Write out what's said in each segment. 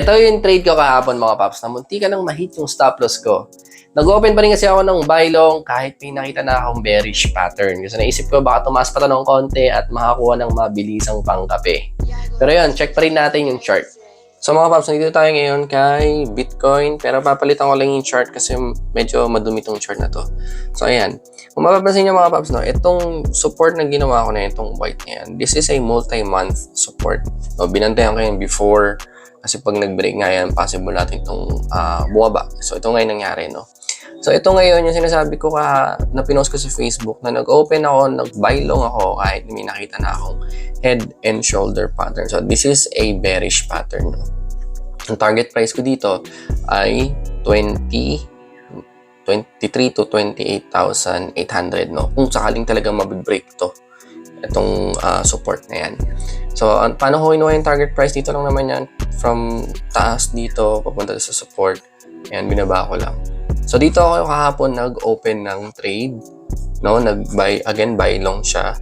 Ito yung trade ko kahapon mga paps, na munti ka nang ma-hit yung stop loss ko. Nag-open pa rin kasi ako ng buy long kahit may nakita na akong bearish pattern. Kasi naisip ko baka tumaas pa to ng konti at makakuha ng mabilisang pangkape. Pero yun, check pa rin natin yung chart. So mga paps, nandito tayo ngayon kay Bitcoin. Pero papalitan ko lang yung chart kasi medyo madumi tong chart na to. So ayan, kung mapapansin nyo mga paps, no, itong support na ginawa ko na itong white na yan, this is a multi-month support. No, binantayan ko yan before. Kasi pag nag-break nga yan, possible natin itong bumaba. So, ito ngayon nangyari, no? So, ito ngayon yung sinasabi ko na pinost ko sa Facebook na nag-open ako, nag-buy long ako kahit may nakita na akong head and shoulder pattern. So, this is a bearish pattern, no? Ang target price ko dito ay 23 to 28,800, no? Kung sakaling talagang mabibreak to, itong support na yan. So, paano ko kinuha yung target price? Dito lang naman yan. From taas dito, papunta sa support. Ayan, binaba ko lang. So, dito ako kahapon nag-open ng trade. No? Nag-buy, again, buy long siya.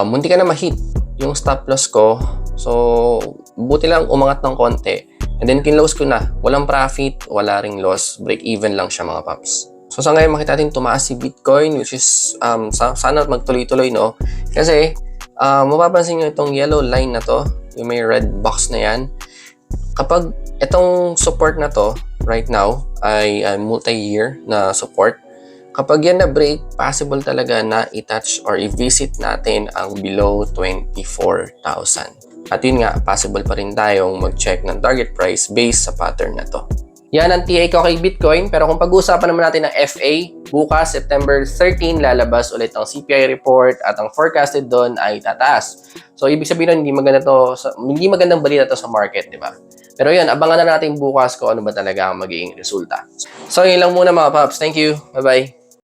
Munti ka na ma-hit yung stop loss ko. So, buti lang umangat ng konti. And then, kinlose ko na. Walang profit, wala ring loss. Break even lang siya mga paps. So, sa ngayon, makita natin tumaas si Bitcoin, which is, sana magtuloy-tuloy, no? Kasi, mapapansin nyo itong yellow line na to, yung may red box na yan. Kapag itong support na to, right now, ay multi-year na support, kapag yan na-break, possible talaga na i-touch or i-visit natin ang below 24,000. At yun nga, possible pa rin tayong mag-check ng target price based sa pattern na to. Yan ang TA ko kay Bitcoin. Pero kung pag-uusapan naman natin ng FA, bukas September 13 lalabas ulit ang CPI report at ang forecasted doon ay tataas. So ibig sabihin nun, hindi magandang balita to sa market, di ba? Pero yun, abangan na natin bukas kung ano ba talaga ang magiging resulta. So yun lang muna mga paps. Thank you. Bye-bye.